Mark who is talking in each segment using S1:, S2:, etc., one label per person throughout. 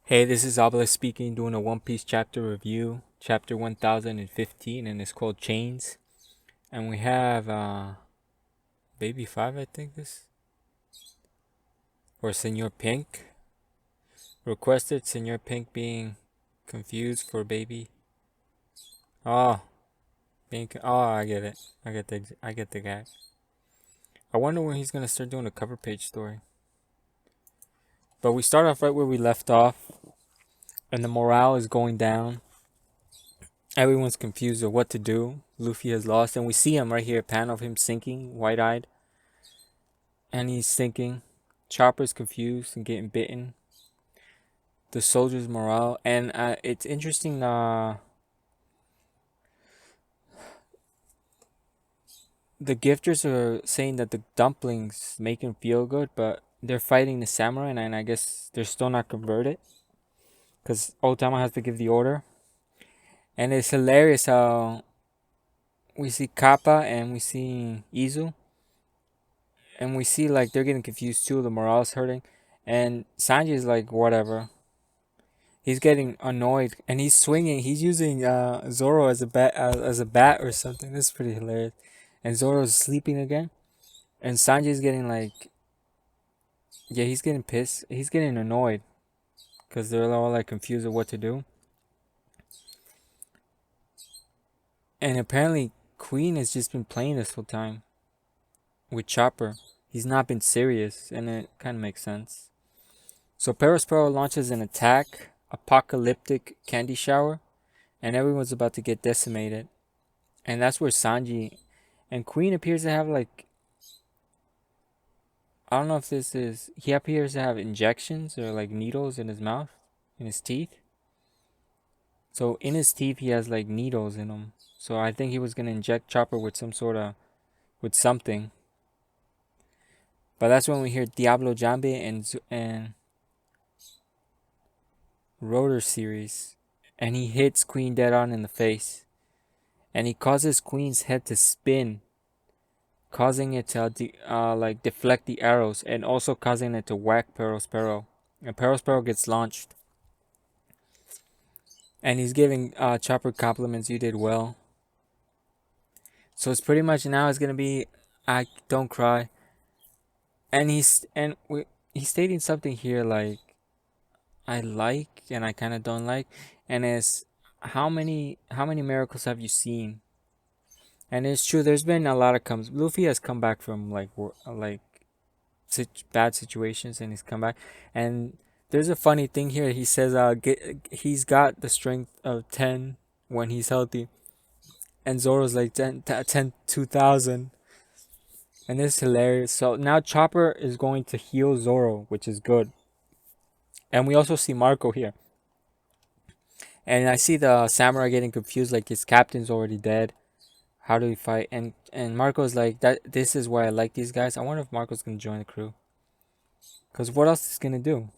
S1: Hey, this is Obelisk speaking, doing a One Piece chapter review, chapter 1015, and it's called Chains. And we have Baby 5, I think this, or Senor Pink. Requested Senor Pink being confused for Baby. Oh, Pink. Oh, I get it. I get the gag. I wonder when he's gonna start doing a cover page story. But we start off right where we left off, and the morale is going down. Everyone's confused of what to do. Luffy has lost, and we see him right here, a panel of him sinking, wide-eyed. And he's thinking. Chopper's confused and getting bitten. The soldiers' morale, and it's interesting. The gifters are saying that the dumplings make him feel good, but they're fighting the samurai, and I guess they're still not converted because Otama has to give the order. And it's hilarious how we see Kappa and we see Izu, and we see like they're getting confused too. The morale's hurting, and Sanji is like whatever. He's getting annoyed and he's swinging. He's using Zoro as a bat or something. This is pretty hilarious. And Zoro's sleeping again. And Sanji's getting like, yeah, he's getting pissed. He's getting annoyed because they're all like confused of what to do. And apparently, Queen has just been playing this whole time with Chopper. He's not been serious, and it kind of makes sense. So Perospero launches an attack, apocalyptic candy shower, and everyone's about to get decimated. And that's where Sanji and Queen appears to have like, I don't know if this is, he appears to have injections or like needles in his mouth, in his teeth. So in his teeth he has like needles in them. So I think he was gonna inject Chopper with some sort of, with something. But that's when we hear Diablo Jambe and Rotor series, and he hits Queen dead on in the face, and he causes Queen's head to spin, causing it to like deflect the arrows, and also causing it to whack Perospero. And Perospero gets launched. And he's giving Chopper compliments. You did well. So it's pretty much now it's gonna be, I don't cry. And he's stating something here like I like and I kind of don't like, and it's how many miracles have you seen? And it's true. There's been a lot of comes. Luffy has come back from like bad situations, and he's come back. And there's a funny thing here. He says, he's got the strength of 10 when he's healthy, and Zoro's like 2,000, and it's hilarious. So now Chopper is going to heal Zoro, which is good. And we also see Marco here, and I see the samurai getting confused, like his captain's already dead. How do we fight? And Marco's like that. This is why I like these guys. I wonder if Marco's gonna join the crew, cause what else is gonna do?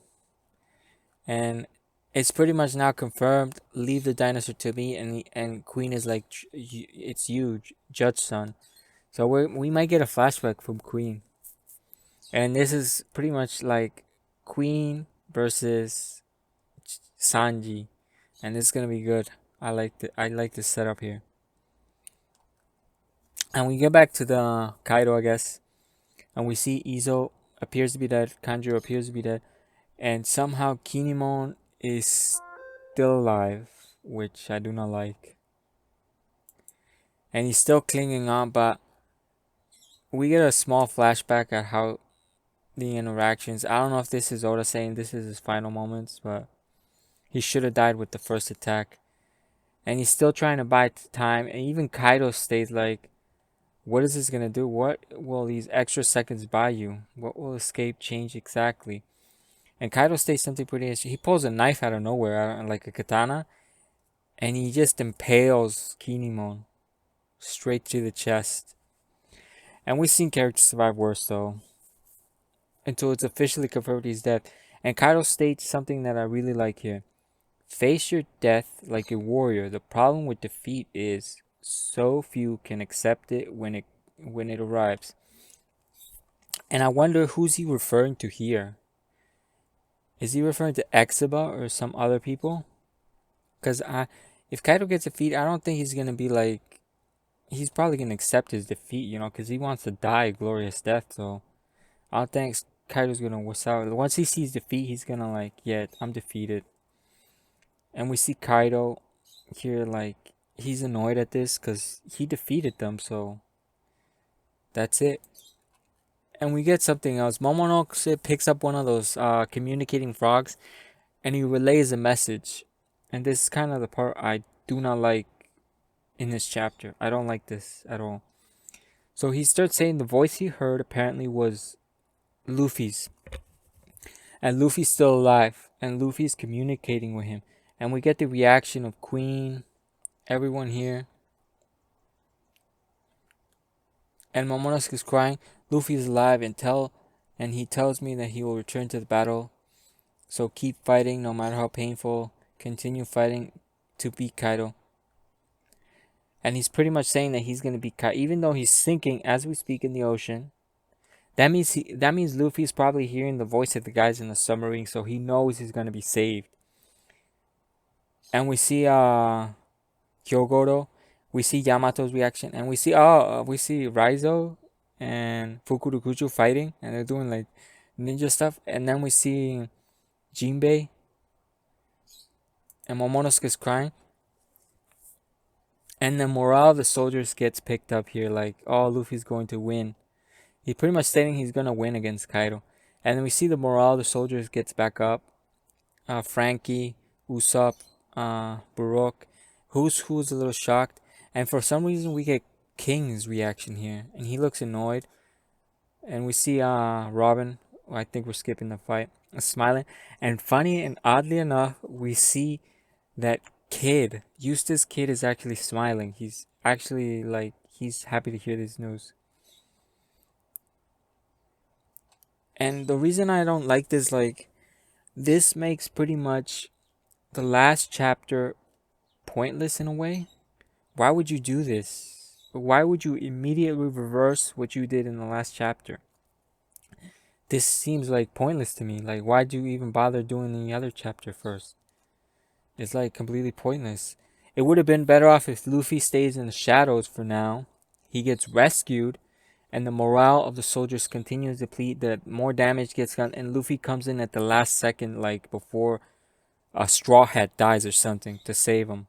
S1: And it's pretty much now confirmed. Leave the dinosaur to me, and Queen is like, it's you, Judge son. So we might get a flashback from Queen, and this is pretty much like Queen versus Sanji, and it's gonna be good. I like the setup here. And we get back to the Kaido, I guess, and we see Izo appears to be dead, Kanjuro appears to be dead, and somehow Kinemon is still alive, which I do not like. And he's still clinging on, but we get a small flashback at how the interactions. I don't know if this is Oda saying this is his final moments, but he should have died with the first attack. And he's still trying to buy time. And even Kaido states like, what is this gonna do? What will these extra seconds buy you? What will escape change exactly? And Kaido states something pretty interesting. He pulls a knife out of nowhere, like a katana, and he just impales Kinemon straight to the chest. And we've seen characters survive worse though, until it's officially confirmed he's dead. And Kaido states something that I really like here. Face your death like a warrior. The problem with defeat is so few can accept it when it arrives. And I wonder who's he referring to here. Is he referring to Exaba or some other people? Because if Kaido gets defeated, I don't think he's gonna be like. He's probably gonna accept his defeat, because he wants to die a glorious death. So I don't think Kaido's gonna wuss out. Once he sees defeat, he's gonna like, yeah, I'm defeated. And we see Kaido here, like he's annoyed at this because he defeated them. So that's it. And we get something else. Momonosuke picks up one of those communicating frogs, and he relays a message. And this is kind of the part I do not like in this chapter. I don't like this at all. So he starts saying the voice he heard apparently was Luffy's. And Luffy's still alive. And Luffy's communicating with him. And we get the reaction of Queen, everyone here. And Momonosuke is crying. Luffy is alive and he tells me that he will return to the battle. So keep fighting no matter how painful. Continue fighting to beat Kaido. And he's pretty much saying that he's going to beat Kaido. Even though he's sinking as we speak in the ocean. That means Luffy's probably hearing the voice of the guys in the submarine. So he knows he's going to be saved. And we see Hyogoro. We see Yamato's reaction. And we see Raizo and Fukurokucho fighting. And they're doing like ninja stuff. And then we see Jinbei. And Momonosuke's crying. And the morale of the soldiers gets picked up here. Like, oh, Luffy's going to win. He's pretty much stating he's going to win against Kaido. And then we see the morale of the soldiers gets back up. Frankie, Usopp, Baroque. Who's a little shocked. And for some reason we get King's reaction here. And he looks annoyed. And we see Robin. I think we're skipping the fight. Smiling. And funny and oddly enough, we see that Eustace Kid is actually smiling. He's actually like, he's happy to hear this news. And the reason I don't like this, like, this makes pretty much the last chapter pointless in a way. Why would you do this? Why would you immediately reverse what you did in the last chapter? This seems like pointless to me. Like, why'd you even bother doing the other chapter first? It's like completely pointless. It would have been better off if Luffy stays in the shadows for now. He gets rescued, and the morale of the soldiers continues to deplete. That more damage gets done, and Luffy comes in at the last second, like before a Straw Hat dies or something, to save him.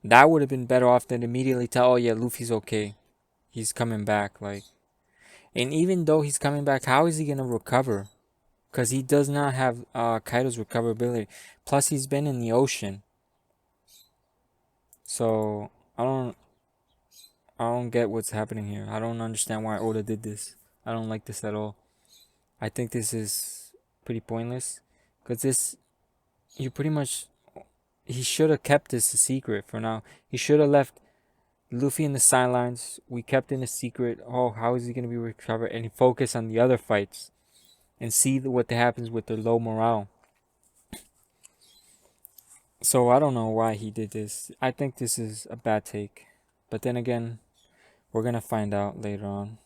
S1: That would have been better off than immediately tell, oh yeah, Luffy's okay. He's coming back, like. And even though he's coming back, how is he gonna recover? Because he does not have Kaido's recoverability. Plus, he's been in the ocean. So I don't get what's happening here. I don't understand why Oda did this. I don't like this at all. I think this is pretty pointless. Because this, you pretty much, he should have kept this a secret for now. He should have left Luffy in the sidelines. We kept in a secret. Oh, how is he going to be recovered? And focus on the other fights. And see what happens with their low morale. So I don't know why he did this. I think this is a bad take. But then again, we're going to find out later on.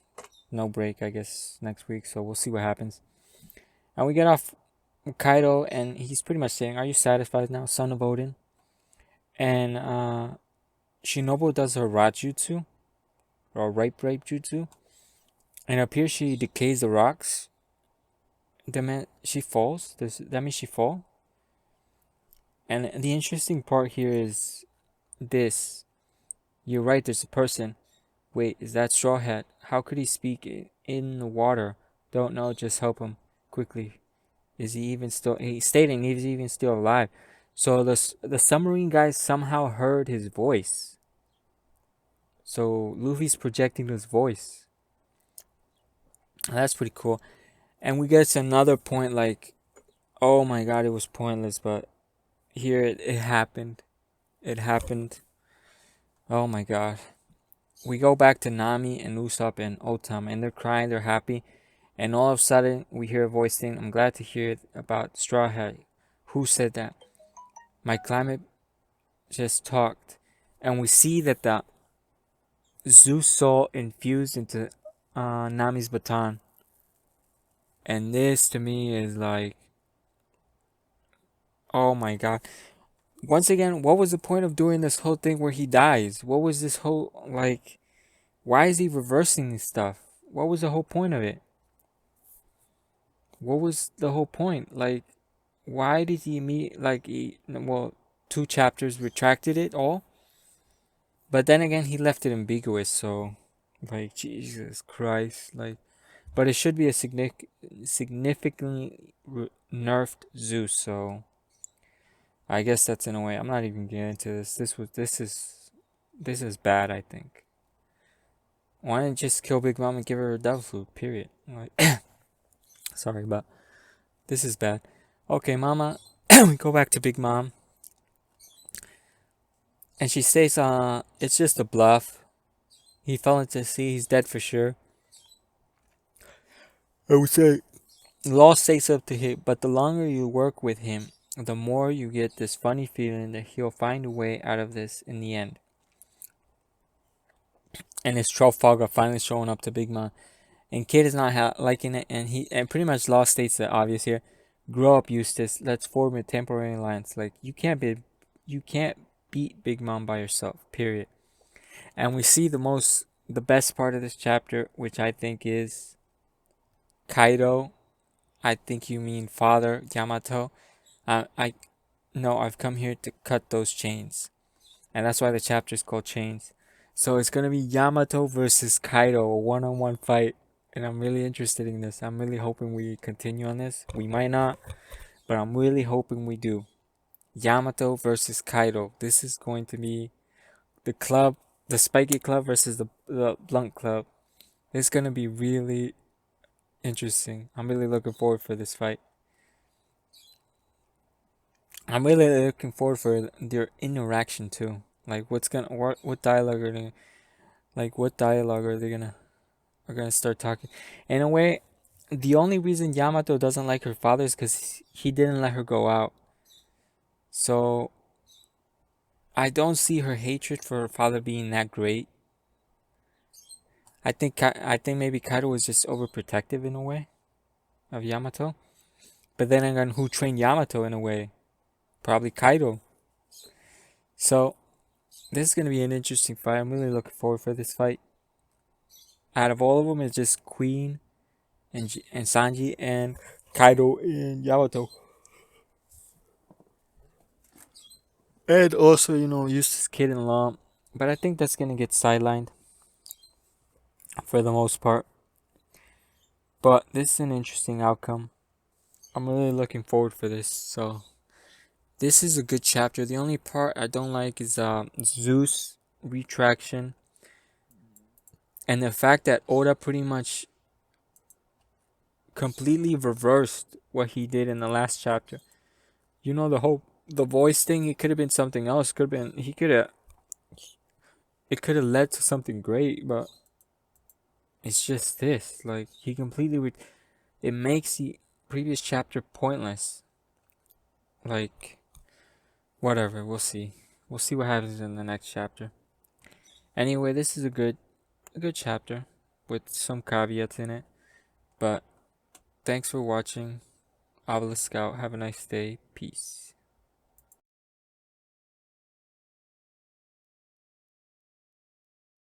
S1: No break, I guess, next week. So we'll see what happens. And we get off Kaido, and he's pretty much saying, are you satisfied now, son of Odin? And Shinobu does her Rajutsu, or Rape Jutsu. And up here, she decays the rocks. She falls. That means she falls. And the interesting part here is this. You're right, there's a person. Wait, is that Straw Hat? How could he speak in the water? Don't know, just help him quickly. Is he even still... He's stating he's even still alive. So the submarine guys somehow heard his voice. So Luffy's projecting his voice. That's pretty cool. And we get to another point like, oh my god, it was pointless, but here it happened. It happened. Oh my god. We go back to Nami and Usopp and Otam, and they're crying, they're happy. And all of a sudden, we hear a voice saying, I'm glad to hear it about Straw Hat. Who said that? My climate just talked. And we see that the Zeus soul infused into Nami's baton. And this to me is like, Oh my god. Once again, what was the point of doing this whole thing where he dies? What was this whole, like, why is he reversing this stuff? What was the whole point of it? What was the whole point? Like, why did he meet, like, well, 2 chapters retracted it all? But then again, he left it ambiguous, so, like, Jesus Christ, like, but it should be a significantly nerfed Zeus, so I guess that's in a way. I'm not even getting into this. This is bad, I think. Why didn't just kill Big Mom and give her a devil fruit? Period. Like, sorry, but this is bad. Okay, Mama, we go back to Big Mom, and she states, it's just a bluff. He fell into the sea. He's dead for sure. I would say law states up to him, but the longer you work with him, the more you get this funny feeling that he'll find a way out of this in the end. And it's Trafalgar finally showing up to Big Mom. And Kid is not liking it, and pretty much Law states the obvious here. Grow up, Eustace. Let's form a temporary alliance. Like, you can't beat Big Mom by yourself. Period. And we see the best part of this chapter, which I think is Kaido. I think you mean Father Yamato. I no, I've come here to cut those chains, and that's why the chapter is called Chains. So it's gonna be Yamato versus Kaido, a one-on-one fight. And I'm really interested in this. I'm really hoping we continue on this. We might not, but I'm really hoping we do. Yamato versus Kaido. This is going to be the club, the Spiky Club versus the Blunt Club. It's going to be really interesting. I'm really looking forward for this fight. I'm really looking forward for their interaction too. Like what dialogue are they are gonna start talking. In a way, the only reason Yamato doesn't like her father is because he didn't let her go out. So I don't see her hatred for her father being that great. I think maybe Kaido was just overprotective in a way of Yamato. But then again, who trained Yamato in a way? Probably Kaido. So this is gonna be an interesting fight. I'm really looking forward for this fight. Out of all of them, it's just Queen and Sanji and Kaido and Yamato. And also, Eustace Kid and Law. But I think that's gonna get sidelined for the most part. But this is an interesting outcome. I'm really looking forward for this. So this is a good chapter. The only part I don't like is Zeus retraction and the fact that Oda pretty much completely reversed what he did in the last chapter. The voice thing. It could have been something else. Could have been it could have led to something great, but it's just this. Like he completely it makes the previous chapter pointless. Like whatever, we'll see. We'll see what happens in the next chapter. Anyway, this is a good chapter with some caveats in it. But thanks for watching. Obelisk out. Have a nice day. Peace.